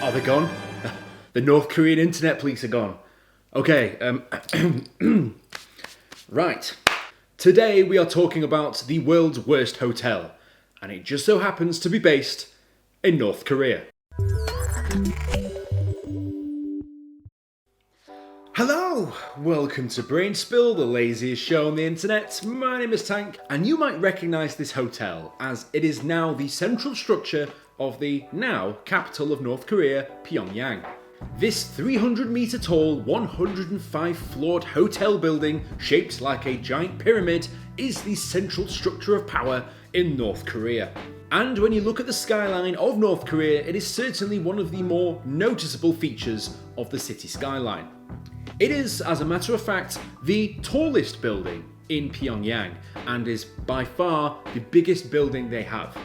Are they gone? The North Korean internet police are gone. Okay, right. Today we are talking about the world's worst hotel, and it just so happens to be based in North Korea. Hello! Welcome to Brainspill, the laziest show on the internet. My name is Tank, and you might recognise this hotel as it is now the central structure of the now capital of North Korea, Pyongyang. This 300 metre tall, 105 floored hotel building shaped like a giant pyramid is the central structure of power in North Korea. And when you look at the skyline of North Korea, it is certainly one of the more noticeable features of the city skyline. It is, as a matter of fact, the tallest building in Pyongyang and is by far the biggest building they have.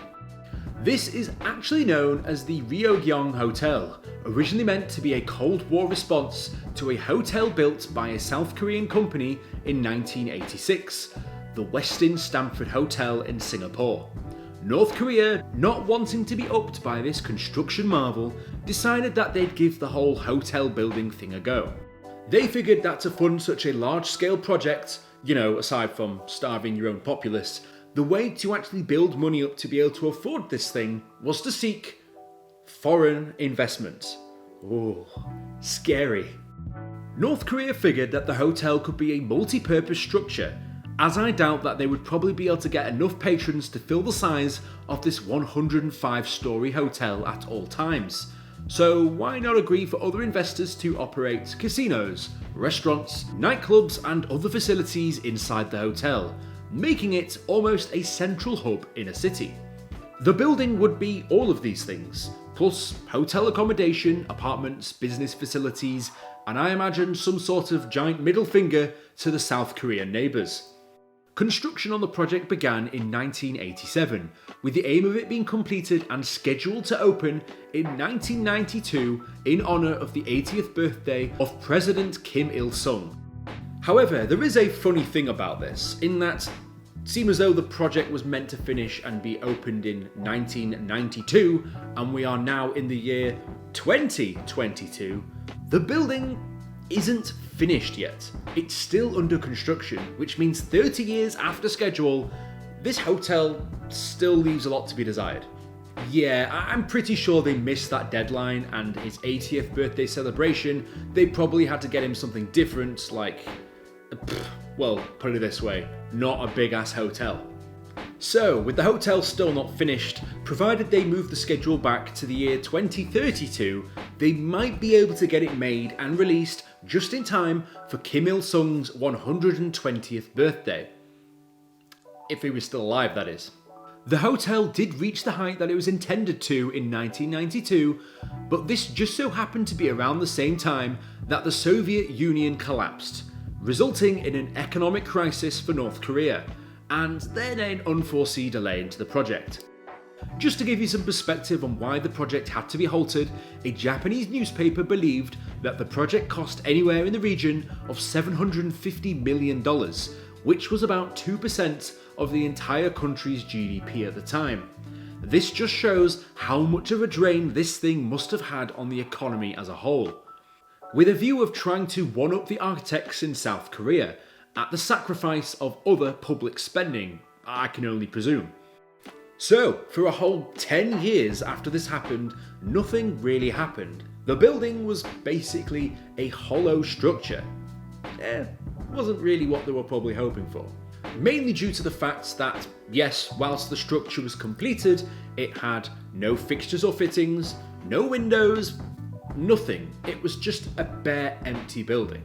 This is actually known as the Ryugyong Hotel, originally meant to be a Cold War response to a hotel built by a South Korean company in 1986, the Westin Stamford Hotel in Singapore. North Korea, not wanting to be upped by this construction marvel, decided that they'd give the whole hotel building thing a go. They figured that to fund such a large-scale project, aside from starving your own populace, the way to actually build money up to be able to afford this thing was to seek foreign investment. Ooh, scary. North Korea figured that the hotel could be a multi-purpose structure, as I doubt that they would probably be able to get enough patrons to fill the size of this 105-storey hotel at all times. So why not agree for other investors to operate casinos, restaurants, nightclubs and other facilities inside the hotel, making it almost a central hub in a city. The building would be all of these things, plus hotel accommodation, apartments, business facilities, and I imagine some sort of giant middle finger to the South Korean neighbours. Construction on the project began in 1987, with the aim of it being completed and scheduled to open in 1992 in honour of the 80th birthday of President Kim Il-sung. However, there is a funny thing about this, in that it seems as though the project was meant to finish and be opened in 1992, and we are now in the year 2022, the building isn't finished yet. It's still under construction, which means 30 years after schedule, this hotel still leaves a lot to be desired. Yeah, I'm pretty sure they missed that deadline, and his 80th birthday celebration, they probably had to get him something different, like, well, put it this way, not a big ass hotel. So, with the hotel still not finished, provided they move the schedule back to the year 2032, they might be able to get it made and released just in time for Kim Il-sung's 120th birthday. If he was still alive, that is. The hotel did reach the height that it was intended to in 1992, but this just so happened to be around the same time that the Soviet Union collapsed, resulting in an economic crisis for North Korea, and then an unforeseen delay into the project. Just to give you some perspective on why the project had to be halted, a Japanese newspaper believed that the project cost anywhere in the region of $750 million, which was about 2% of the entire country's GDP at the time. This just shows how much of a drain this thing must have had on the economy as a whole, with a view of trying to one-up the architects in South Korea, at the sacrifice of other public spending, I can only presume. So, for a whole 10 years after this happened, nothing really happened. The building was basically a hollow structure. Wasn't really what they were probably hoping for. Mainly due to the fact that, yes, whilst the structure was completed, it had no fixtures or fittings, no windows, nothing. It was just a bare, empty building.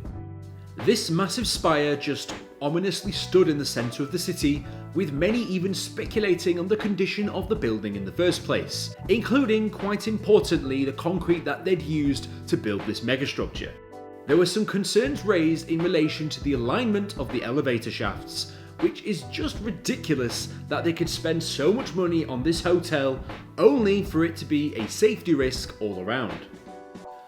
This massive spire just ominously stood in the centre of the city, with many even speculating on the condition of the building in the first place, including, quite importantly, the concrete that they'd used to build this megastructure. There were some concerns raised in relation to the alignment of the elevator shafts, which is just ridiculous that they could spend so much money on this hotel only for it to be a safety risk all around.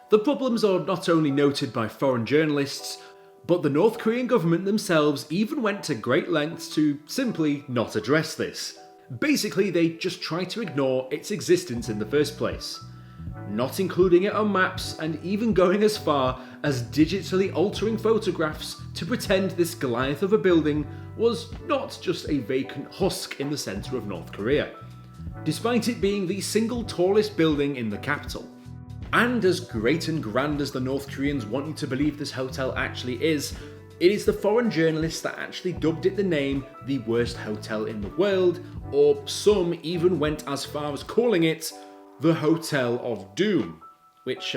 The problems are not only noted by foreign journalists, but the North Korean government themselves even went to great lengths to simply not address this. Basically, they just tried to ignore its existence in the first place. not including it on maps, and even going as far as digitally altering photographs to pretend this Goliath of a building was not just a vacant husk in the centre of North Korea, despite it being the single tallest building in the capital. And as great and grand as the North Koreans want you to believe this hotel actually is, it is the foreign journalists that actually dubbed it the name the worst hotel in the world, or some even went as far as calling it the Hotel of Doom, which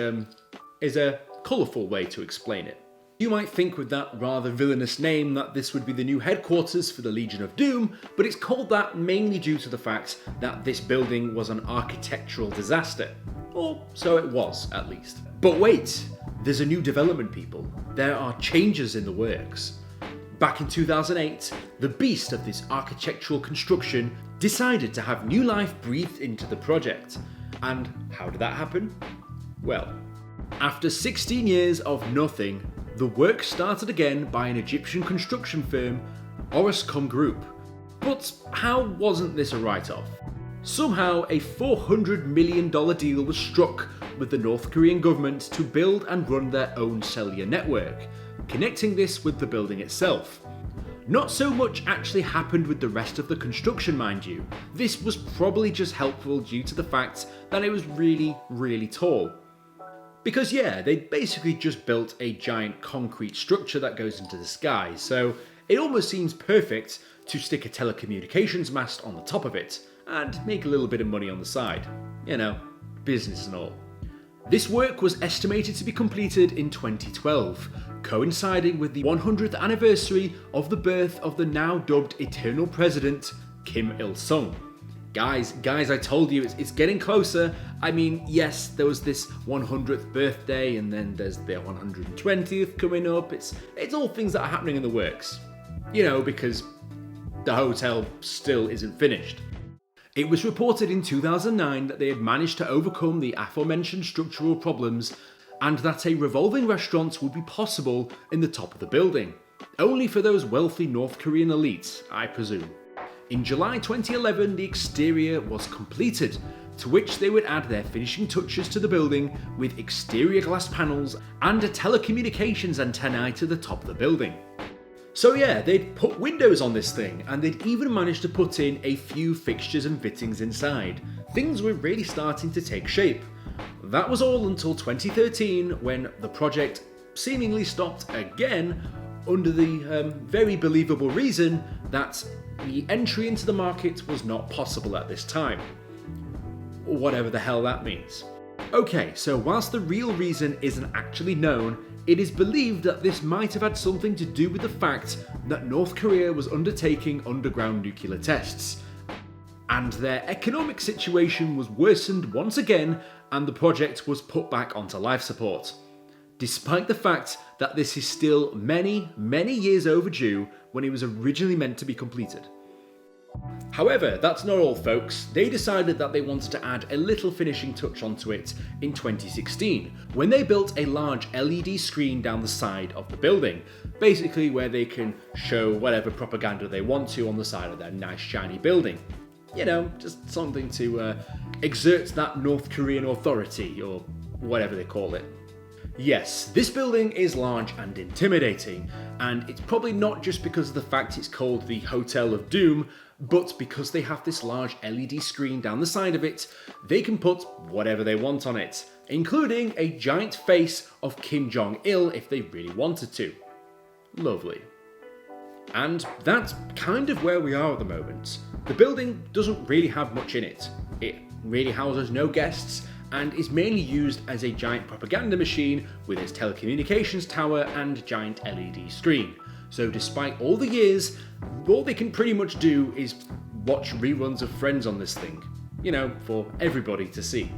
is a colourful way to explain it. You might think with that rather villainous name that this would be the new headquarters for the Legion of Doom, but it's called that mainly due to the fact that this building was an architectural disaster. Or so it was, at least. But wait, there's a new development, people. There are changes in the works. Back in 2008, the beast of this architectural construction decided to have new life breathed into the project. And how did that happen? Well, after 16 years of nothing, the work started again by an Egyptian construction firm, Orascom Group. But how wasn't this a write-off? Somehow a $400 million deal was struck with the North Korean government to build and run their own cellular network, connecting this with the building itself. Not so much actually happened with the rest of the construction, mind you. This was probably just helpful due to the fact that it was really, really tall. Because yeah, they basically just built a giant concrete structure that goes into the sky, so it almost seems perfect to stick a telecommunications mast on the top of it and make a little bit of money on the side. You know, business and all. This work was estimated to be completed in 2012, coinciding with the 100th anniversary of the birth of the now dubbed Eternal President, Kim Il-sung. Guys, I told you, it's getting closer. I mean, yes, there was this 100th birthday, and then there's the 120th coming up. It's all things that are happening in the works. You know, because the hotel still isn't finished. It was reported in 2009 that they had managed to overcome the aforementioned structural problems, and that a revolving restaurant would be possible in the top of the building. Only for those wealthy North Korean elites, I presume. In July 2011, the exterior was completed, to which they would add their finishing touches to the building with exterior glass panels and a telecommunications antennae to the top of the building. So yeah, they'd put windows on this thing, and they'd even managed to put in a few fixtures and fittings inside. Things were really starting to take shape. That was all until 2013, when the project seemingly stopped again under the very believable reason that the entry into the market was not possible at this time. Whatever the hell that means. Okay, so whilst the real reason isn't actually known, it is believed that this might have had something to do with the fact that North Korea was undertaking underground nuclear tests, and their economic situation was worsened once again, and the project was put back onto life support. Despite the fact that this is still many, many years overdue when it was originally meant to be completed. However, that's not all, folks. They decided that they wanted to add a little finishing touch onto it in 2016, when they built a large LED screen down the side of the building, basically where they can show whatever propaganda they want to on the side of their nice shiny building. You know, just something to exert that North Korean authority, or whatever they call it. Yes, this building is large and intimidating, and it's probably not just because of the fact it's called the Hotel of Doom, but because they have this large LED screen down the side of it, they can put whatever they want on it, including a giant face of Kim Jong-il if they really wanted to. Lovely. And that's kind of where we are at the moment. The building doesn't really have much in it. It really houses no guests, and is mainly used as a giant propaganda machine with its telecommunications tower and giant LED screen. So despite all the years, all they can pretty much do is watch reruns of Friends on this thing. You know, for everybody to see.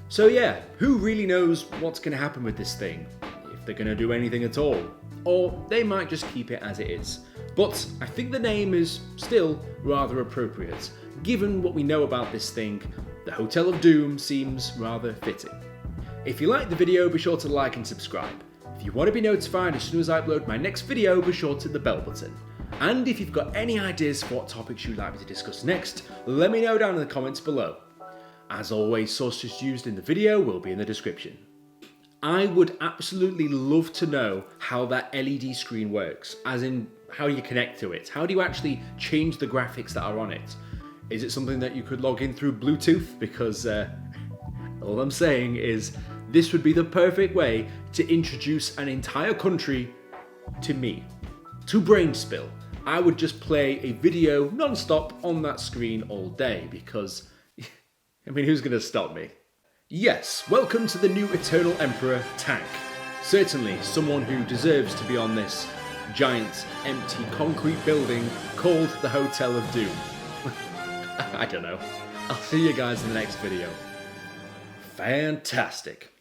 So yeah, who really knows what's going to happen with this thing? If they're going to do anything at all. Or they might just keep it as it is. But I think the name is still rather appropriate. Given what we know about this thing, the Hotel of Doom seems rather fitting. If you liked the video, be sure to like and subscribe. If you want to be notified as soon as I upload my next video, be sure to hit the bell button. And if you've got any ideas for what topics you'd like me to discuss next, let me know down in the comments below. As always, sources used in the video will be in the description. I would absolutely love to know how that LED screen works, as in how you connect to it. How do you actually change the graphics that are on it? Is it something that you could log in through Bluetooth? Because all I'm saying is this would be the perfect way to introduce an entire country to me, to Brainspill. I would just play a video non-stop on that screen all day because, I mean, who's going to stop me? Yes, welcome to the new Eternal Emperor, Tank. Certainly someone who deserves to be on this giant, empty concrete building called the Hotel of Doom. I don't know. I'll see you guys in the next video. Fantastic.